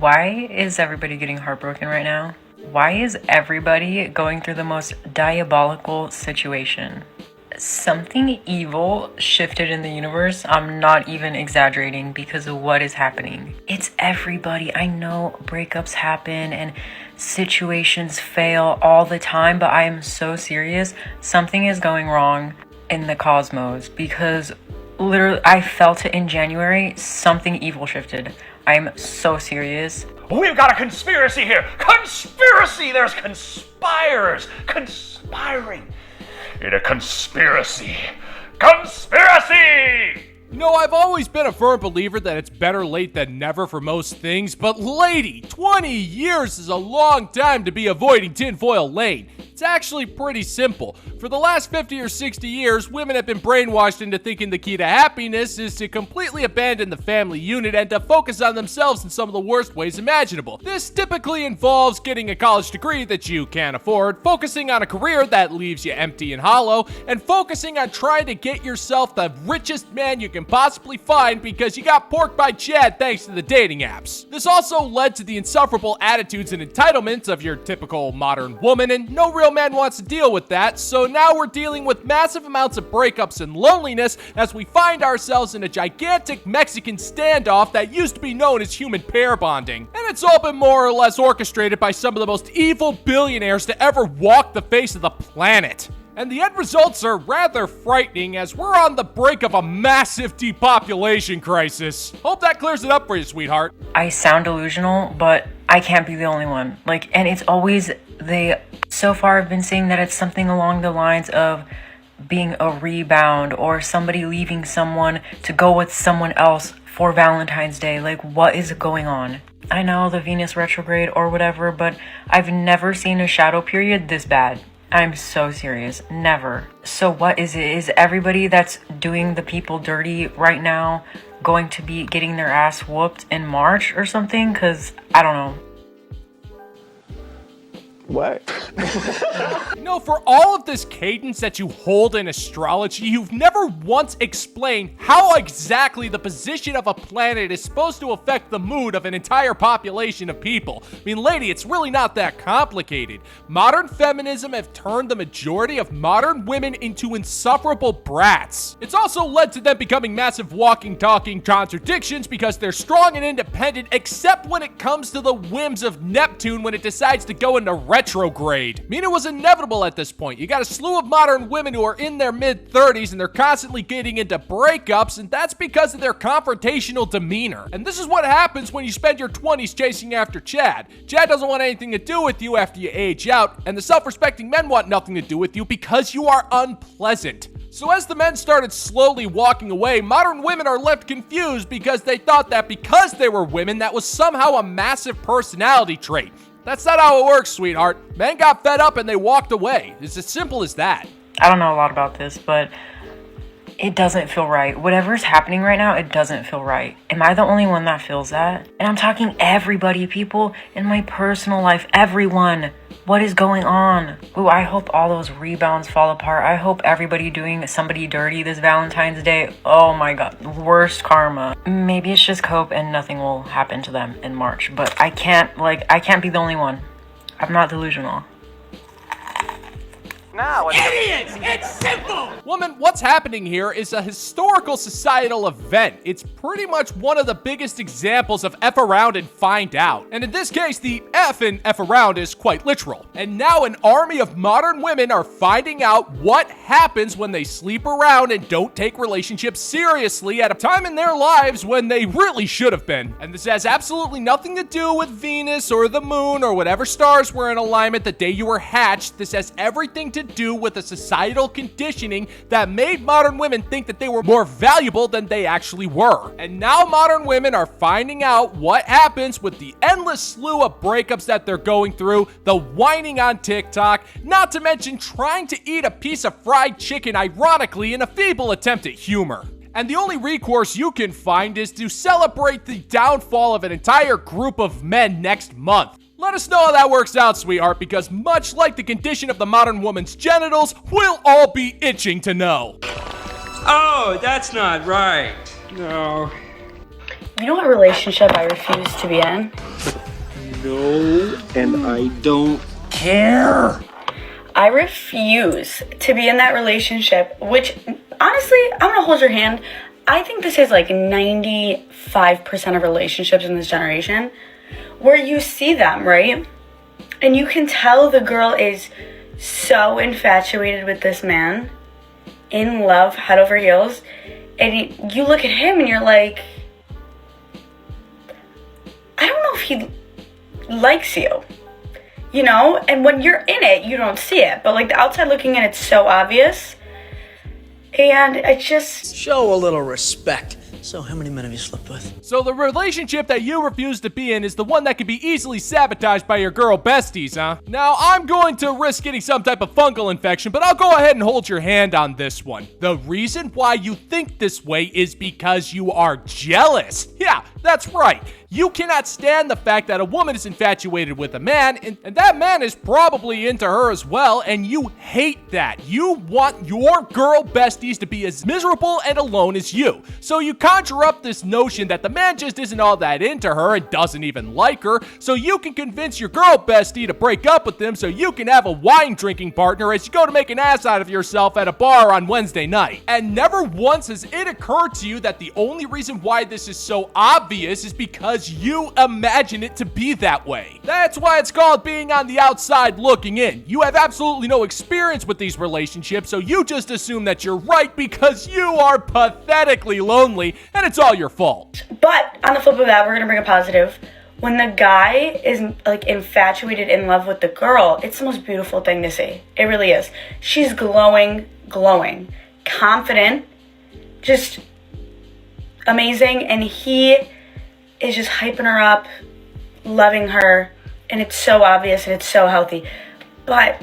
Why is everybody getting heartbroken right now? Why is everybody going through the most diabolical situation? Something evil shifted in the universe. I'm not even exaggerating because of what is happening. It's everybody. I know breakups happen and situations fail all the time, but I am so serious. Something is going wrong in the cosmos because literally I felt it in January. Something evil shifted. I'm so serious. We've got a conspiracy here! Conspiracy! There's conspirers! Conspiring! In a conspiracy! Conspiracy! You know, I've always been a firm believer that it's better late than never for most things, but lady, 20 years is a long time to be avoiding tinfoil lane. It's actually pretty simple. For the last 50 or 60 years, women have been brainwashed into thinking the key to happiness is to completely abandon the family unit and to focus on themselves in some of the worst ways imaginable. This typically involves getting a college degree that you can't afford, focusing on a career that leaves you empty and hollow, and focusing on trying to get yourself the richest man you can possibly find because you got porked by Chad thanks to the dating apps. This also led to the insufferable attitudes and entitlements of your typical modern woman, and no real man wants to deal with that, so now we're dealing with massive amounts of breakups and loneliness as we find ourselves in a gigantic Mexican standoff that used to be known as human pair bonding. And it's all been more or less orchestrated by some of the most evil billionaires to ever walk the face of the planet. And the end results are rather frightening as we're on the brink of a massive depopulation crisis. Hope that clears it up for you, sweetheart. I sound delusional, but I can't be the only one. And it's always so far I've been saying that it's something along the lines of being a rebound or somebody leaving someone to go with someone else for Valentine's Day. What is going on? I know the Venus retrograde or whatever, but I've never seen a shadow period this bad. I'm so serious. Never. So what is it? Is everybody that's doing the people dirty right now going to be getting their ass whooped in March or something? Because I don't know. What? You know, for all of this cadence that you hold in astrology, you've never once explained how exactly the position of a planet is supposed to affect the mood of an entire population of people. I mean, lady, it's really not that complicated. Modern feminism have turned the majority of modern women into insufferable brats. It's also led to them becoming massive walking, talking contradictions because they're strong and independent, except when it comes to the whims of Neptune when it decides to go into retrograde. I mean, it was inevitable at this point. You got a slew of modern women who are in their mid-30s and they're constantly getting into breakups, and that's because of their confrontational demeanor. And this is what happens when you spend your 20s chasing after Chad. Chad doesn't want anything to do with you after you age out, and the self-respecting men want nothing to do with you because you are unpleasant. So as the men started slowly walking away, modern women are left confused because they thought that because they were women, that was somehow a massive personality trait. That's not how it works, sweetheart. Men got fed up and they walked away. It's as simple as that. I don't know a lot about this, but it doesn't feel right. Whatever's happening right now, it doesn't feel right. Am I the only one that feels that? And I'm talking everybody, people in my personal life, everyone. What is going on? Ooh, I hope all those rebounds fall apart. I hope everybody doing somebody dirty this Valentine's Day. Oh my God, worst karma. Maybe it's just cope and nothing will happen to them in March. But I can't be the only one. I'm not delusional. Idiots! It's simple! Woman, what's happening here is a historical societal event. It's pretty much one of the biggest examples of F around and find out. And in this case, the F in F around is quite literal. And now an army of modern women are finding out what happens when they sleep around and don't take relationships seriously at a time in their lives when they really should have been. And this has absolutely nothing to do with Venus or the moon or whatever stars were in alignment the day you were hatched. This has everything to do with a societal conditioning that made modern women think that they were more valuable than they actually were. And now modern women are finding out what happens with the endless slew of breakups that they're going through, the whining on TikTok, not to mention trying to eat a piece of fried chicken ironically in a feeble attempt at humor. And the only recourse you can find is to celebrate the downfall of an entire group of men next month. Let us know how that works out, sweetheart, because much like the condition of the modern woman's genitals, we'll all be itching to know. Oh, that's not right. No. You know what relationship I refuse to be in? No, and I don't care. I refuse to be in that relationship, which honestly, I'm gonna hold your hand. I think this is like 95% of relationships in this generation where you see them, right? And you can tell the girl is so infatuated with this man, in love, head over heels, and you look at him and you're like, I don't know if he likes you, you know? And when you're in it, you don't see it, but like the outside looking in, it's so obvious. And I just... Show a little respect. So how many men have you slept with? So the relationship that you refuse to be in is the one that can be easily sabotaged by your girl besties, huh? Now, I'm going to risk getting some type of fungal infection, but I'll go ahead and hold your hand on this one. The reason why you think this way is because you are jealous. Yeah, that's right. You cannot stand the fact that a woman is infatuated with a man, and that man is probably into her as well, and you hate that. You want your girl besties to be as miserable and alone as you. So you conjure up this notion that the man just isn't all that into her and doesn't even like her, so you can convince your girl bestie to break up with him so you can have a wine drinking partner as you go to make an ass out of yourself at a bar on Wednesday night. And never once has it occurred to you that the only reason why this is so obvious is because you imagine it to be that way. That's why it's called being on the outside looking in. You have absolutely no experience with these relationships, so you just assume that you're right because you are pathetically lonely and it's all your fault. But on the flip of that, we're gonna bring a positive. When the guy is like infatuated in love with the girl, it's the most beautiful thing to see. It really is. She's glowing, confident, just amazing, and he is just hyping her up, loving her, and it's so obvious and it's so healthy. But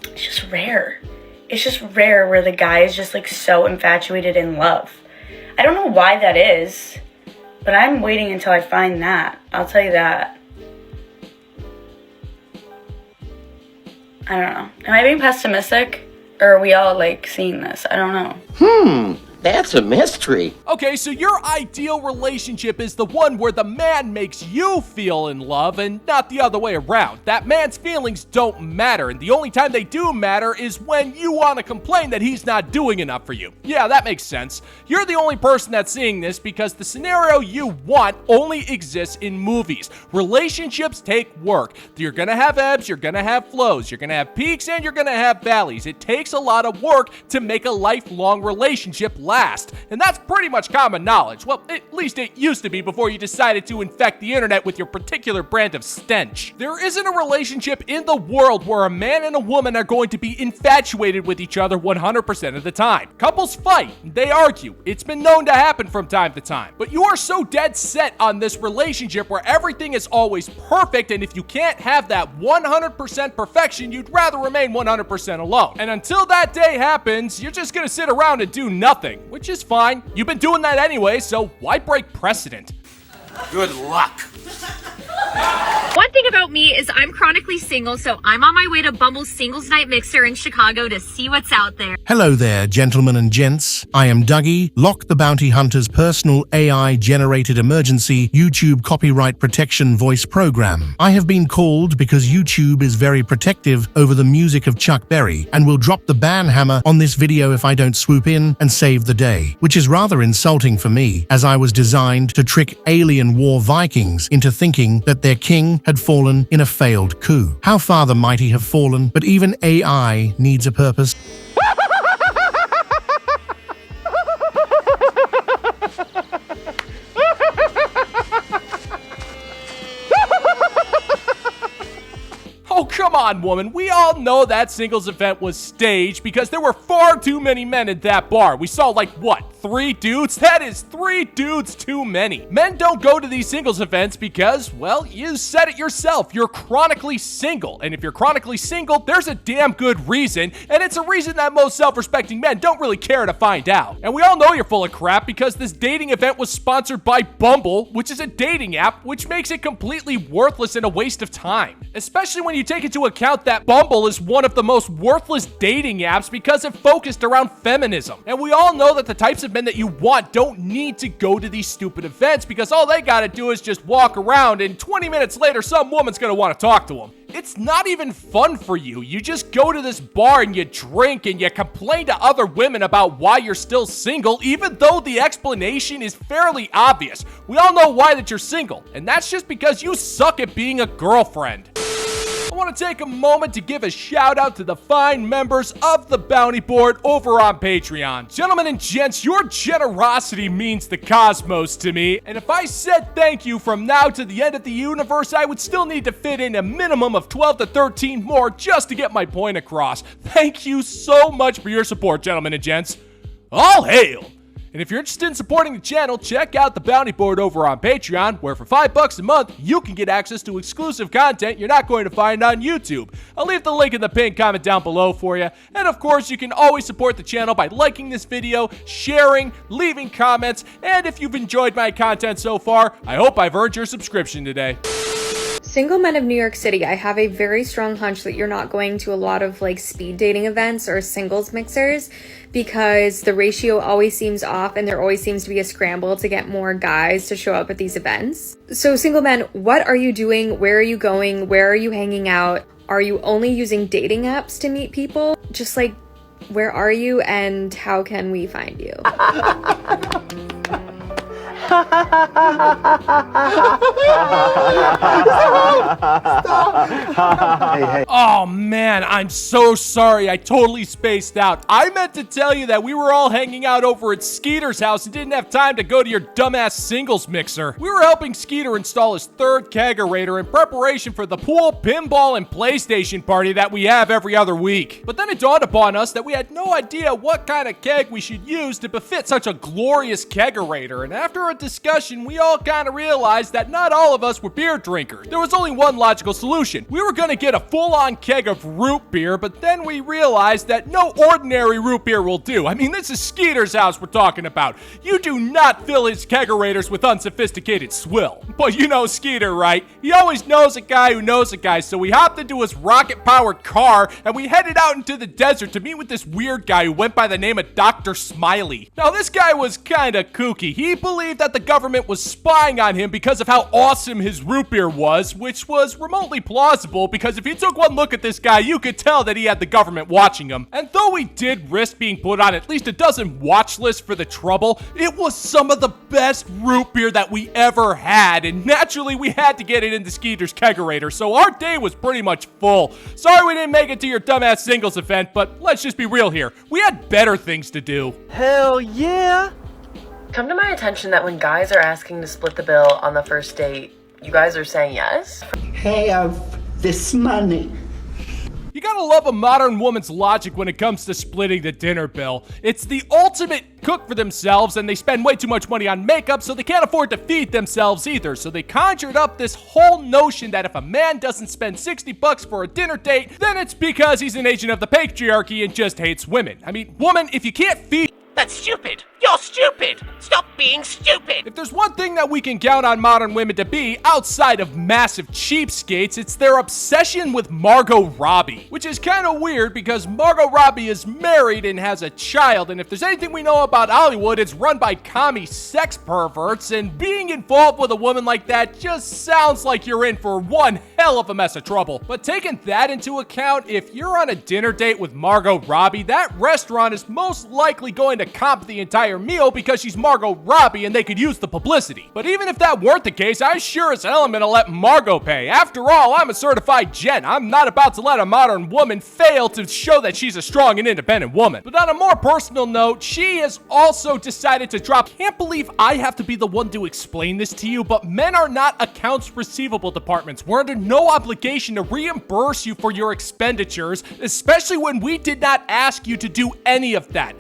it's just rare. It's just rare where the guy is just like so infatuated in love. I don't know why that is, but I'm waiting until I find that. I'll tell you that. I don't know. Am I being pessimistic? Or are we all like seeing this? I don't know. That's a mystery. Okay, so your ideal relationship is the one where the man makes you feel in love and not the other way around. That man's feelings don't matter, and the only time they do matter is when you want to complain that he's not doing enough for you. Yeah, that makes sense. You're the only person that's seeing this because the scenario you want only exists in movies. Relationships take work. You're gonna have ebbs, you're gonna have flows, you're gonna have peaks, and you're gonna have valleys. It takes a lot of work to make a lifelong relationship last. And that's pretty much common knowledge. Well, at least it used to be before you decided to infect the internet with your particular brand of stench. There isn't a relationship in the world where a man and a woman are going to be infatuated with each other 100% of the time. Couples fight, they argue. It's been known to happen from time to time. But you are so dead set on this relationship where everything is always perfect, and if you can't have that 100% perfection, you'd rather remain 100% alone. And until that day happens, you're just gonna sit around and do nothing. Which is fine. You've been doing that anyway, so why break precedent? Good luck. One thing about me is I'm chronically single, so I'm on my way to Bumble's Singles Night Mixer in Chicago to see what's out there. Hello there, gentlemen and gents. I am Dougie, Lock the Bounty Hunter's personal AI-generated emergency YouTube copyright protection voice program. I have been called because YouTube is very protective over the music of Chuck Berry and will drop the ban hammer on this video if I don't swoop in and save the day, which is rather insulting for me, as I was designed to trick alien war Vikings into thinking that their king had fallen in a failed coup. How far the mighty have fallen, but even AI needs a purpose. Oh, come on, woman. We all know that singles event was staged because there were far too many men at that bar. We saw like, what, 3 dudes? That is 3 dudes too many. Men don't go to these singles events because, well, you said it yourself. You're chronically single. And if you're chronically single, there's a damn good reason. And it's a reason that most self-respecting men don't really care to find out. And we all know you're full of crap because this dating event was sponsored by Bumble, which is a dating app, which makes it completely worthless and a waste of time. Especially when you take take into account that Bumble is one of the most worthless dating apps because it focused around feminism. And we all know that the types of men that you want don't need to go to these stupid events because all they gotta do is just walk around and 20 minutes later some woman's gonna want to talk to them. It's not even fun for you. You just go to this bar and you drink and you complain to other women about why you're still single, even though the explanation is fairly obvious. We all know why that you're single, and that's just because you suck at being a girlfriend. I want to take a moment to give a shout out to the fine members of the Bounty Board over on Patreon. Gentlemen and gents, your generosity means the cosmos to me, and if I said thank you from now to the end of the universe, I would still need to fit in a minimum of 12 to 13 more just to get my point across. Thank you so much for your support, gentlemen and gents. All hail! And if you're interested in supporting the channel, check out the Bounty Board over on Patreon, where for $5 a month, you can get access to exclusive content you're not going to find on YouTube. I'll leave the link in the pinned comment down below for you. And of course, you can always support the channel by liking this video, sharing, leaving comments, and if you've enjoyed my content so far, I hope I've earned your subscription today. Single men of New York City, I have a very strong hunch that you're not going to a lot of like speed dating events or singles mixers because the ratio always seems off and there always seems to be a scramble to get more guys to show up at these events. So single men, what are you doing? Where are you going? Where are you hanging out? Are you only using dating apps to meet people? Just like, where are you and how can we find you? Oh man, I'm so sorry. I totally spaced out. I meant to tell you that we were all hanging out over at Skeeter's house and didn't have time to go to your dumbass singles mixer. We were helping Skeeter install his third kegerator in preparation for the pool, pinball, and PlayStation party that we have every other week. But then it dawned upon us that we had no idea what kind of keg we should use to befit such a glorious kegerator, and after a discussion, we all kind of realized that not all of us were beer drinkers. There was only one logical solution. We were going to get a full-on keg of root beer, but then we realized that no ordinary root beer will do. I mean, this is Skeeter's house we're talking about. You do not fill his kegerators with unsophisticated swill. But you know Skeeter, right? He always knows a guy who knows a guy, so we hopped into his rocket-powered car and we headed out into the desert to meet with this weird guy who went by the name of Dr. Smiley. Now, this guy was kind of kooky. He believed that the government was spying on him because of how awesome his root beer was, which was remotely plausible because if you took one look at this guy, you could tell that he had the government watching him. And though we did risk being put on at least a dozen watch lists for the trouble, it was some of the best root beer that we ever had, and naturally we had to get it into Skeeter's kegerator, so our day was pretty much full. Sorry we didn't make it to your dumbass singles event, but let's just be real here. We had better things to do. Hell yeah! Come to my attention that when guys are asking to split the bill on the first date, you guys are saying yes? Have this money. You gotta love a modern woman's logic when it comes to splitting the dinner bill. It's the ultimate cook for themselves, and they spend way too much money on makeup, so they can't afford to feed themselves either. So they conjured up this whole notion that if a man doesn't spend $60 for a dinner date, then it's because he's an agent of the patriarchy and just hates women. I mean, woman, if you can't feed... That's stupid! You're stupid! Stop being stupid! If there's one thing that we can count on modern women to be, outside of massive cheapskates, it's their obsession with Margot Robbie. Which is kind of weird because Margot Robbie is married and has a child, and if there's anything we know about Hollywood, it's run by commie sex perverts, and being involved with a woman like that just sounds like you're in for one hell of a mess of trouble. But taking that into account, if you're on a dinner date with Margot Robbie, that restaurant is most likely going to comp the entire meal because she's Margot Robbie and they could use the publicity. But even if that weren't the case, I sure as hell am gonna let Margot pay. After all, I'm a certified gent. I'm not about to let a modern woman fail to show that she's a strong and independent woman. But on a more personal note, she has also decided to drop. Can't believe I have to be the one to explain this to you, but men are not accounts receivable departments. We're under no obligation to reimburse you for your expenditures, especially when we did not ask you to do any of that.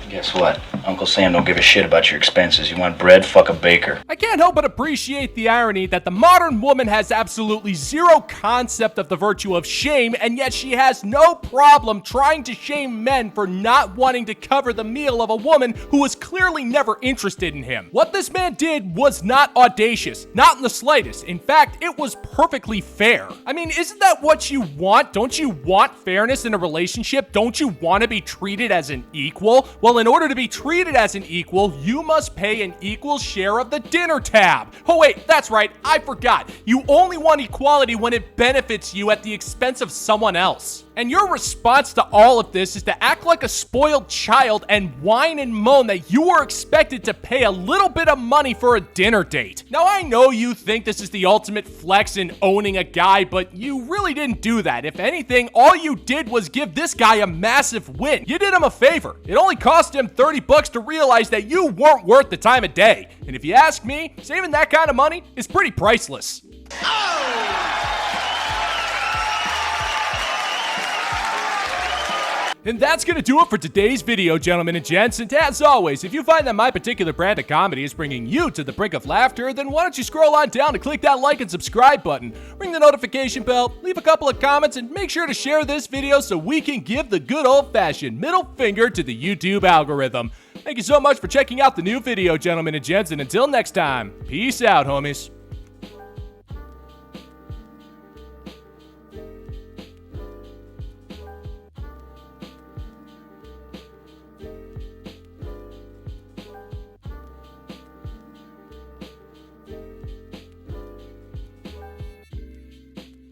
Guess what? Uncle Sam don't give a shit about your expenses. You want bread? Fuck a baker. I can't help but appreciate the irony that the modern woman has absolutely zero concept of the virtue of shame, and yet she has no problem trying to shame men for not wanting to cover the meal of a woman who was clearly never interested in him. What this man did was not audacious, not in the slightest. In fact, it was perfectly fair. I mean, isn't that what you want? Don't you want fairness in a relationship? Don't you want to be treated as an equal? Well, in order to be treated as an equal, you must pay an equal share of the dinner tab. Oh wait, that's right, I forgot. You only want equality when it benefits you at the expense of someone else. And your response to all of this is to act like a spoiled child and whine and moan that you are expected to pay a little bit of money for a dinner date. Now, I know you think this is the ultimate flex in owning a guy, but you really didn't do that. If anything, all you did was give this guy a massive win. You did him a favor. It only cost him $30 to realize that you weren't worth the time of day. And if you ask me, saving that kind of money is pretty priceless. And that's gonna do it for today's video, gentlemen and gents. And as always, if you find that my particular brand of comedy is bringing you to the brink of laughter, then why don't you scroll on down and click that like and subscribe button, ring the notification bell, leave a couple of comments, and make sure to share this video so we can give the good old-fashioned middle finger to the YouTube algorithm. Thank you so much for checking out the new video, gentlemen and gents, and until next time, peace out, homies.